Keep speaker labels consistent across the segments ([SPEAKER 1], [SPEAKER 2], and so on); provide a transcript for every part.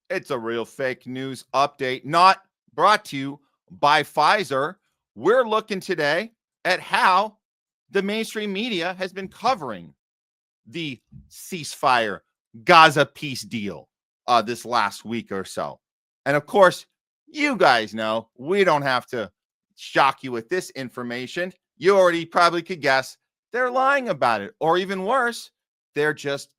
[SPEAKER 1] It's a real fake news update, not brought to you by Pfizer. We're looking today at how the mainstream media has been covering the ceasefire Gaza peace deal this last week or so. And of course, you guys know we don't have to shock you with this information. You already probably could guess they're lying about it, or even worse, they're just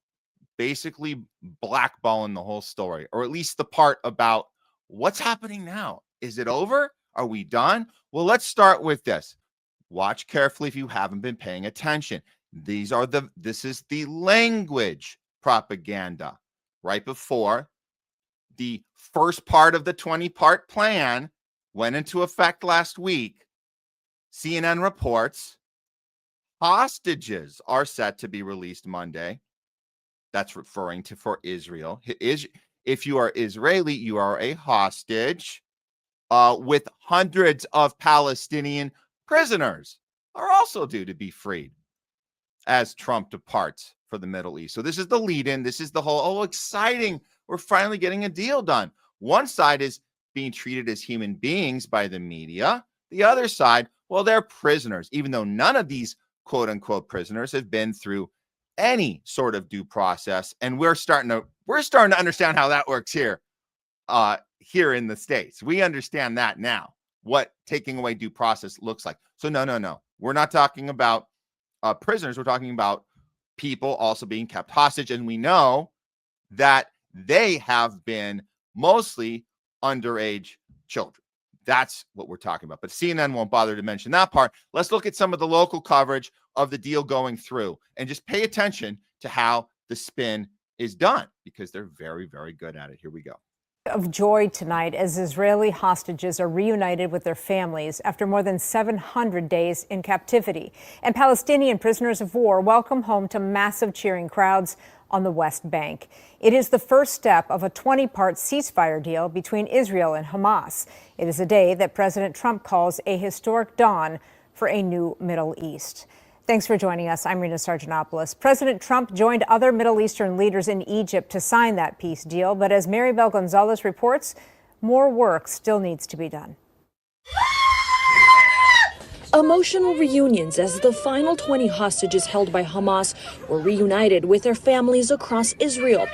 [SPEAKER 1] basically blackballing the whole story, or at least the part about what's happening now. Is it over? Are we done? Well, let's start with this. Watch carefully if you haven't been paying attention. This is the language propaganda. Right before the first part of the 20-part plan went into effect last week, CNN reports hostages are set to be released Monday. That's referring to for Israel. If you are Israeli, you are a hostage, with hundreds of Palestinian prisoners are also due to be freed as Trump departs for the Middle East. So this is the lead-in. This is the whole, exciting. We're finally getting a deal done. One side is being treated as human beings by the media. The other side, well, they're prisoners, even though none of these quote-unquote prisoners have been through any sort of due process, and we're starting to understand how that works here in the States. We understand that now, what taking away due process looks like. So no, we're not talking about prisoners. We're talking about people also being kept hostage, and we know that they have been mostly underage children. That's what we're talking about. But CNN won't bother to mention that part. Let's look at some of the local coverage of the deal going through and just pay attention to how the spin is done, because they're very, very good at it. Here we go.
[SPEAKER 2] Of joy tonight as Israeli hostages are reunited with their families after more than 700 days in captivity. And Palestinian prisoners of war welcome home to massive cheering crowds on the West Bank. It is the first step of a 20-part ceasefire deal between Israel and Hamas. It is a day that President Trump calls a historic dawn for a new Middle East. Thanks for joining us. I'm Rena Sargentopoulos. President Trump joined other Middle Eastern leaders in Egypt to sign that peace deal. But as Maribel Gonzalez reports, more work still needs to be done.
[SPEAKER 3] Emotional reunions as the final 20 hostages held by Hamas were reunited with their families across Israel.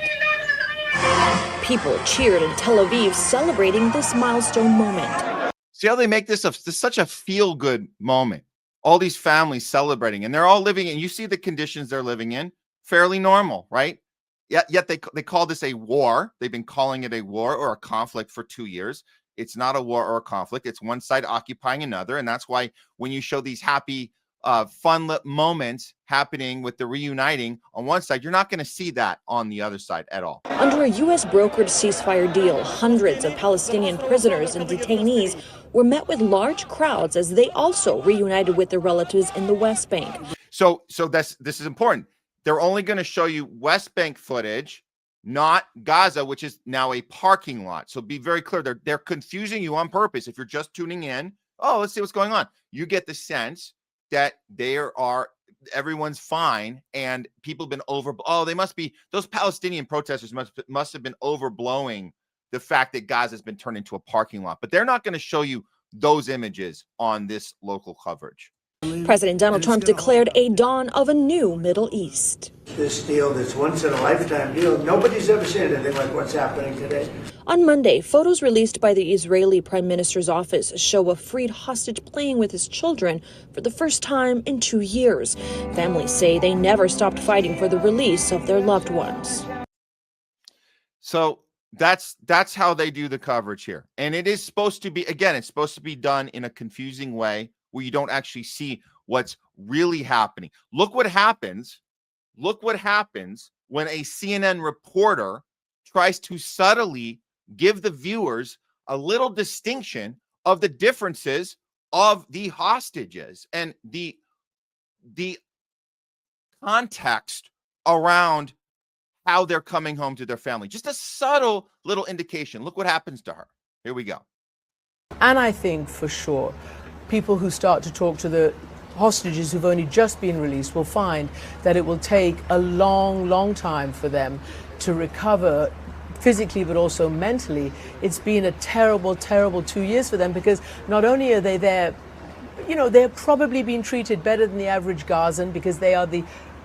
[SPEAKER 3] People cheered in Tel Aviv celebrating this milestone moment.
[SPEAKER 1] See how they make this such a feel-good moment. All these families celebrating, and they're all living in, you see the conditions they're living in, fairly normal, right? Yet they call this a war. They've been calling it a war or a conflict for 2 years. It's not a war or a conflict. It's one side occupying another. And that's why when you show these happy, fun moments happening with the reuniting on one side, you're not going to see that on the other side at all.
[SPEAKER 3] Under a U.S. brokered ceasefire deal, hundreds of Palestinian prisoners and detainees were met with large crowds as they also reunited with their relatives in the West Bank.
[SPEAKER 1] So this is important. They're only going to show you West Bank footage, not Gaza, which is now a parking lot. So be very clear. They're confusing you on purpose. If you're just tuning in, let's see what's going on. You get the sense that everyone's fine, and people have been they must be, those Palestinian protesters must have been overblowing the fact that Gaza has been turned into a parking lot. But they're not going to show you those images on this local coverage.
[SPEAKER 3] President Donald Trump declared a dawn of a new Middle East.
[SPEAKER 4] This deal, this once-in-a-lifetime deal, nobody's ever seen anything like what's happening today.
[SPEAKER 3] On Monday, photos released by the Israeli Prime Minister's office show a freed hostage playing with his children for the first time in 2 years. Families say they never stopped fighting for the release of their loved ones.
[SPEAKER 1] So that's how they do the coverage here. And it is supposed to be, again, it's supposed to be done in a confusing way where you don't actually see what's really happening. Look what happens when a CNN reporter tries to subtly give the viewers a little distinction of the differences of the hostages and the context around how they're coming home to their family. Just a subtle little indication. Look what happens to her. Here we go.
[SPEAKER 5] And I think for sure, people who start to talk to the hostages who've only just been released will find that it will take a long, long time for them to recover physically, but also mentally. It's been a terrible, terrible 2 years for them, because not only are they there, you know, they're probably being treated better than the average Gazan because they are the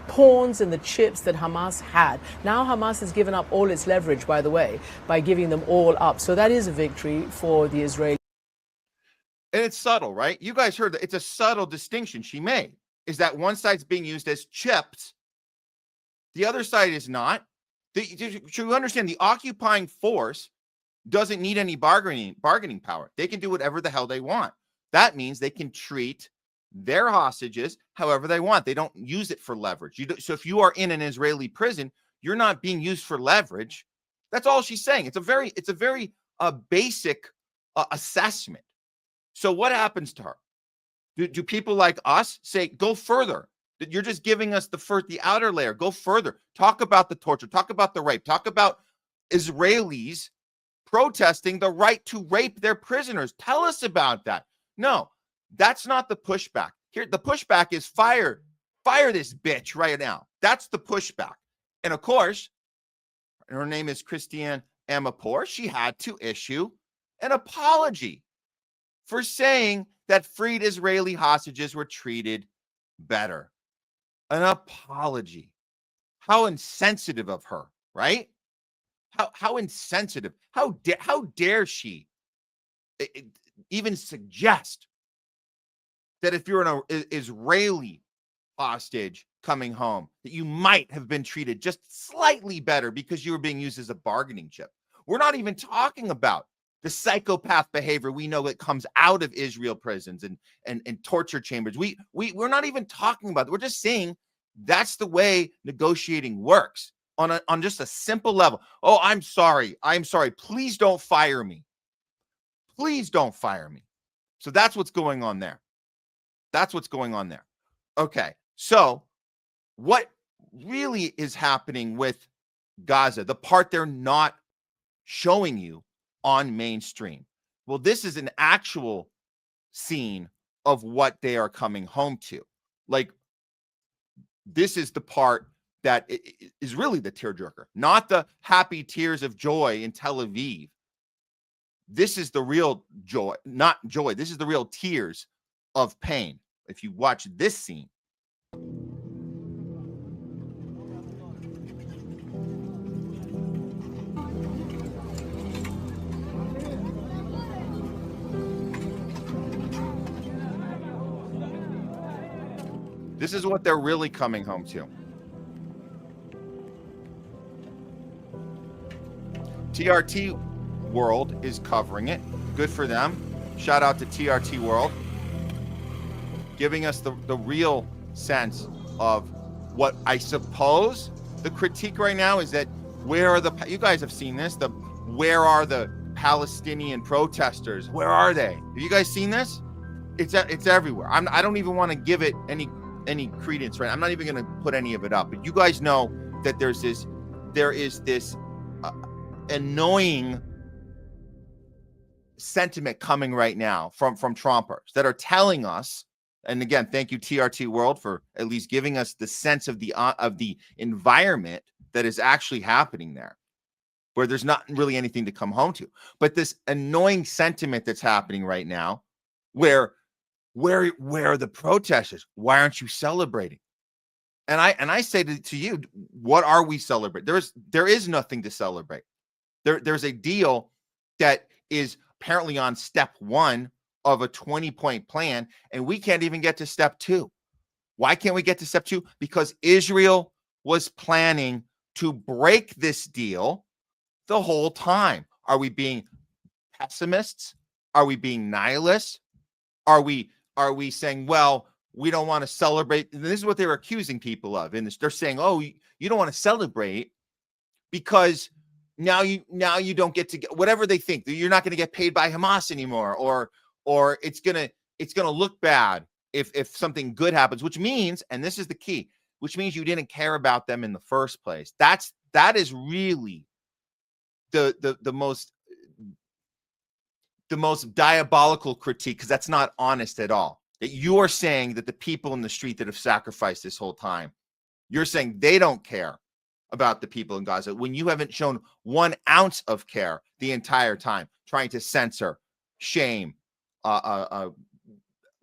[SPEAKER 5] pawns and the chips that Hamas had. Now Hamas has given up all its leverage, by the way, by giving them all up. So that is a victory for the Israelis.
[SPEAKER 1] And it's subtle, right? You guys heard that. It's a subtle distinction she made, is that one side's being used as chips. The other side is not. Should you understand, the occupying force doesn't need any bargaining power. They can do whatever the hell they want. That means they can treat their hostages however they want. They don't use it for leverage. So if you are in an Israeli prison, you're not being used for leverage. That's all she's saying. It's a very basic assessment. So what happens to her? Do people like us say, go further? You're just giving us the outer layer. Go further. Talk about the torture. Talk about the rape. Talk about Israelis protesting the right to rape their prisoners. Tell us about that. No, that's not the pushback. Here, the pushback is fire this bitch right now. That's the pushback. And of course, her name is Christiane Amanpour. She had to issue an apology for saying that freed Israeli hostages were treated better. An apology. How insensitive of her, right? How insensitive. How dare she even suggest that if you're an Israeli hostage coming home, that you might have been treated just slightly better because you were being used as a bargaining chip. We're not even talking about the psychopath behavior we know that comes out of Israel prisons and torture chambers. We're not even talking about it. We're just saying that's the way negotiating works on just a simple level. Oh, I'm sorry. Please don't fire me. Please don't fire me. So that's what's going on there. Okay. So what really is happening with Gaza, the part they're not showing you on mainstream? Well, this is an actual scene of what they are coming home to. Like, this is the part that is really the tearjerker, not the happy tears of joy in Tel Aviv. This is the real joy, not joy. This is the real tears of pain. If you watch this scene. This is what they're really coming home to. TRT World is covering it. Good for them. Shout out to TRT World, giving us the real sense of what I suppose the critique right now is, that you guys have seen this, where are the Palestinian protesters? Where are they? Have you guys seen this? It's everywhere. I don't even want to give it any credence, right? I'm not even going to put any of it up, but you guys know that there is this annoying sentiment coming right now from Trumpers that are telling us, and again, thank you TRT World for at least giving us the sense of the environment that is actually happening there, where there's not really anything to come home to. But this annoying sentiment that's happening right now, where are the protesters? Why aren't you celebrating? And I say to you, what are we celebrating? There is nothing to celebrate. There's a deal that is apparently on step 1 of a 20-point plan, and we can't even get to step 2. Why can't we get to step 2? Because Israel was planning to break this deal the whole time. Are we being pessimists? Are we being nihilists? Are we saying, well, we don't want to celebrate? And this is what they're accusing people of. And they're saying, oh, you don't want to celebrate because now you don't get to get whatever they think. You're not going to get paid by Hamas anymore, or it's gonna look bad if something good happens, which means, and this is the key, which means you didn't care about them in the first place. That is really the most the most diabolical critique, because that's not honest at all. That you are saying that the people in the street that have sacrificed this whole time, you're saying they don't care about the people in Gaza when you haven't shown 1 ounce of care the entire time, trying to censor, shame,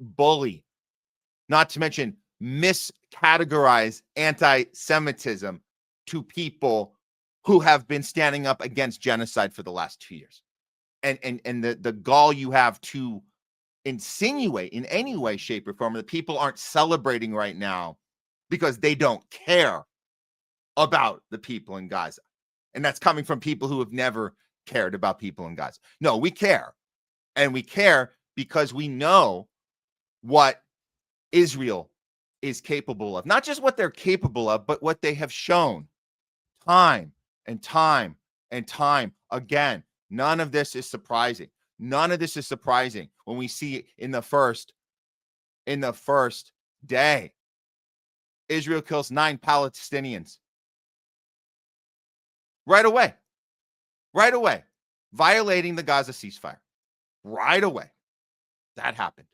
[SPEAKER 1] bully, not to mention miscategorize anti-Semitism to people who have been standing up against genocide for the last 2 years. And the gall you have to insinuate in any way, shape, or form that people aren't celebrating right now because they don't care about the people in Gaza. And that's coming from people who have never cared about people in Gaza. No, we care. And we care because we know what Israel is capable of. Not just what they're capable of, but what they have shown time and time and time again. None of this is surprising. None of this is surprising when we see in the first day, Israel kills 9 Palestinians. Right away, violating the Gaza ceasefire. Right away. That happened.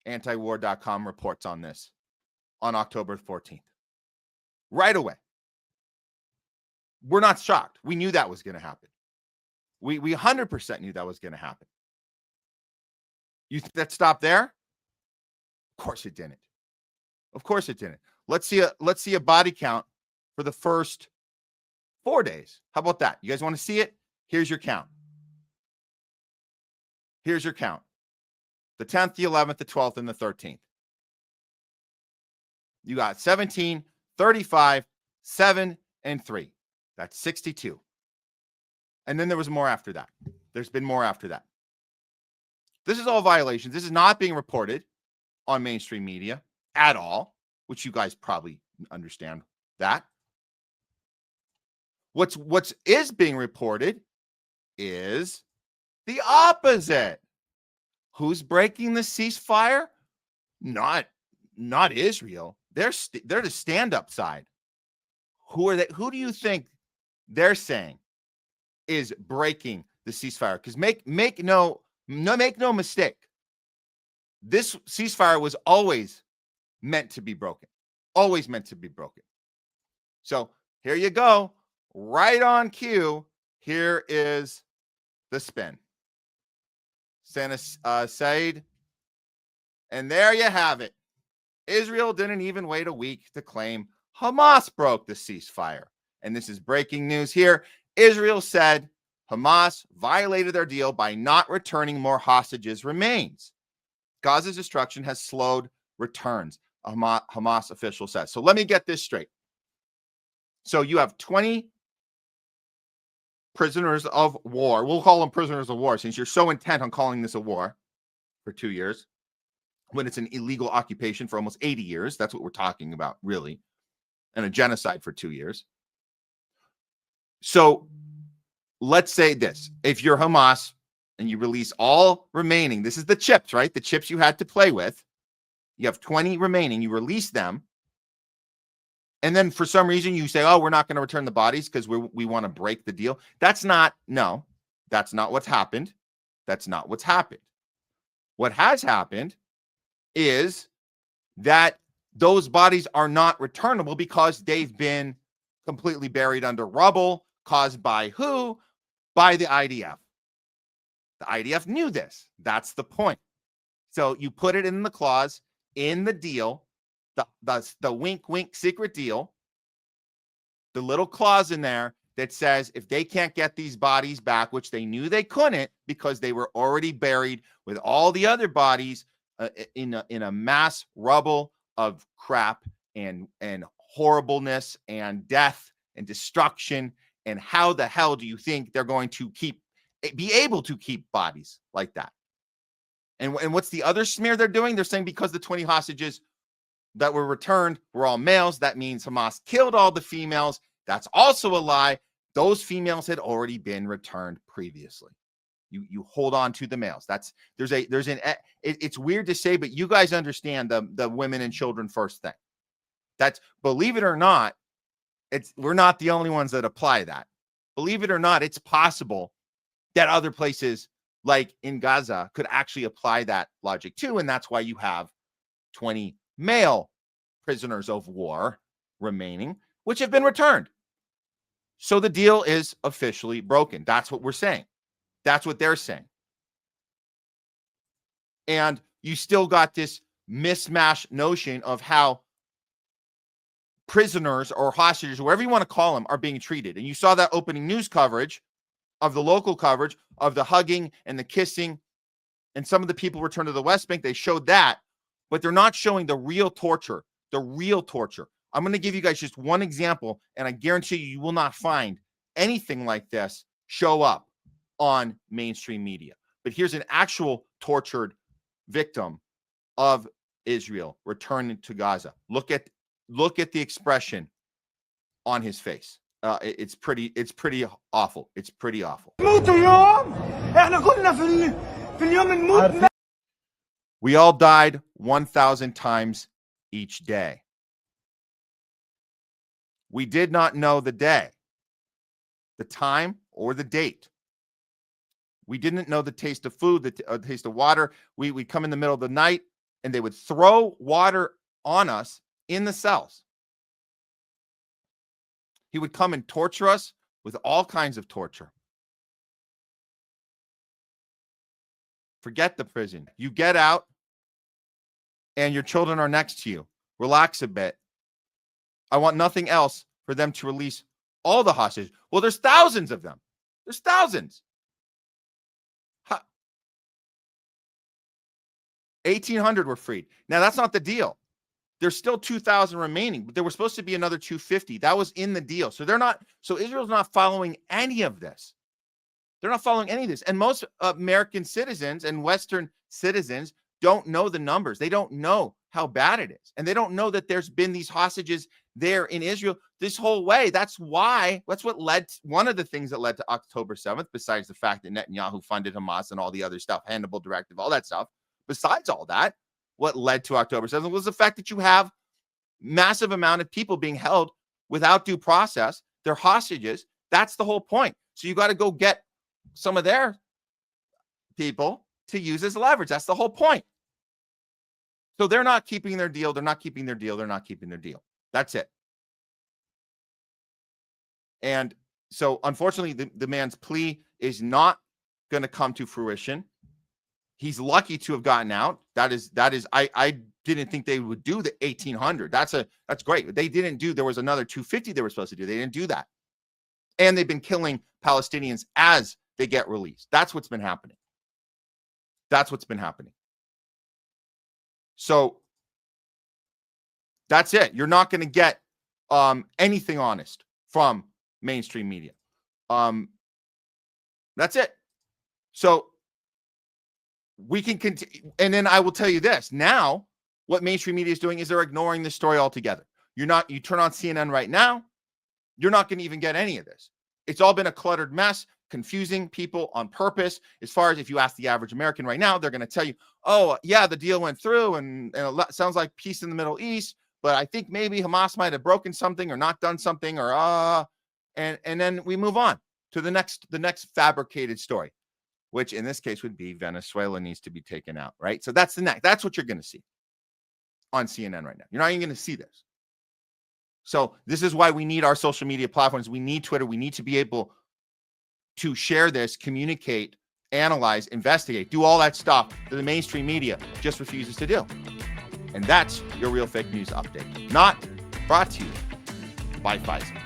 [SPEAKER 1] Antiwar.com reports on this on October 14th. Right away. We're not shocked. We knew that was going to happen. We 100% knew that was going to happen. You think that stopped there? Of course it didn't. Of course it didn't. Let's see a body count for the first 4 days. How about that? You guys want to see it? Here's your count. Here's your count. The 10th, the 11th, the 12th, and the 13th. You got 17, 35, 7, and 3. That's 62. And then there was more after that. There's been more after that. This is all violations. This is not being reported on mainstream media at all, which you guys probably understand that. What's is being reported is the opposite. Who's breaking the ceasefire? Not Israel. They're the stand-up side. Who are they? Who do you think they're saying is breaking the ceasefire? Because make no mistake. This ceasefire was always meant to be broken. Always meant to be broken. So here you go. Right on cue. Here is the spin. Said. And there you have it. Israel didn't even wait a week to claim Hamas broke the ceasefire. And this is breaking news here. Israel said Hamas violated their deal by not returning more hostages remains. Gaza's destruction has slowed returns, a Hamas official says. So let me get this straight. So you have 20 prisoners of war. We'll call them prisoners of war since you're so intent on calling this a war for 2 years when it's an illegal occupation for almost 80 years. That's what we're talking about, really. And a genocide for 2 years. So let's say this. If you're Hamas and you release all remaining, this is the chips, right? The chips you had to play with. You have 20 remaining. You release them. And then for some reason you say, oh, we're not going to return the bodies because we want to break the deal. That's not what's happened. That's not what's happened. What has happened is that those bodies are not returnable because they've been completely buried under rubble caused by who? By the IDF. The IDF knew this. That's the point. So you put it in the clause in the deal, the wink, wink secret deal, the little clause in there that says if they can't get these bodies back, which they knew they couldn't because they were already buried with all the other bodies in a mass rubble of crap and horribleness and death and destruction. And how the hell do you think they're going to be able to keep bodies like that? And what's the other smear they're doing? They're saying because the 20 hostages that were returned were all males, that means Hamas killed all the females. That's also a lie. Those females had already been returned previously. You hold on to the males. It's weird to say, but you guys understand the women and children first thing. That's, believe it or not, we're not the only ones that apply that. Believe it or not, it's possible that other places like in Gaza, could actually apply that logic too. And that's why you have 20 male prisoners of war remaining, which have been returned. So the deal is officially broken. That's what we're saying. That's what they're saying. And you still got this mismatched notion of how prisoners or hostages, whatever you want to call them, are being treated. And you saw that opening news coverage of the local coverage of the hugging and the kissing, and some of the people returned to the West Bank. They showed that, but they're not showing the real torture. The real torture. I'm going to give you guys just one example, and I guarantee you will not find anything like this show up on mainstream media. But here's an actual tortured victim of Israel returning to Gaza. Look at the expression on his face. It's pretty awful. It's pretty awful. We all died 1,000 times each day. We did not know the day, the time, or the date. We didn't know the taste of food, the taste of water. We'd come in the middle of the night, and they would throw water on us in the cells. He would come and torture us with all kinds of torture. Forget the prison. You get out, and your children are next to you. Relax a bit. I want nothing else for them to release all the hostages. Well, there's thousands of them. There's thousands. 1,800 were freed. Now, that's not the deal. There's still 2,000 remaining, but there was supposed to be another 250. That was in the deal. So Israel's not following any of this. They're not following any of this. And most American citizens and Western citizens don't know the numbers. They don't know how bad it is. And they don't know that there's been these hostages there in Israel this whole way. That's one of the things that led to October 7th, besides the fact that Netanyahu funded Hamas and all the other stuff, Hannibal Directive, all that stuff. Besides all that, what led to October 7th was the fact that you have massive amount of people being held without due process. They're hostages. That's the whole point. So you got to go get some of their people to use as leverage. That's the whole point. So they're not keeping their deal. They're not keeping their deal. They're not keeping their deal. That's it. And so, unfortunately, the man's plea is not going to come to fruition. He's lucky to have gotten out. That is. I didn't think they would do the 1,800. That's great. They didn't do. There was another 250 they were supposed to do. They didn't do that. And they've been killing Palestinians as they get released. That's what's been happening. That's what's been happening. So that's it. You're not going to get anything honest from mainstream media. That's it. So we can continue. And then I will tell you this. Now, what mainstream media is doing is they're ignoring this story altogether. You turn on CNN right now, you're not going to even get any of this. It's all been a cluttered mess, confusing people on purpose. As far as if you ask the average American right now, they're going to tell you, oh, yeah, the deal went through and it sounds like peace in the Middle East, but I think maybe Hamas might have broken something or not done something or and then we move on to the next fabricated story, which in this case would be Venezuela needs to be taken out, right? So that's that's what you're going to see on CNN right now. You're not even going to see this. So this is why we need our social media platforms. We need Twitter. We need to be able to share this, communicate, analyze, investigate, do all that stuff that the mainstream media just refuses to do. And that's your Real Fake News update. Not brought to you by Pfizer.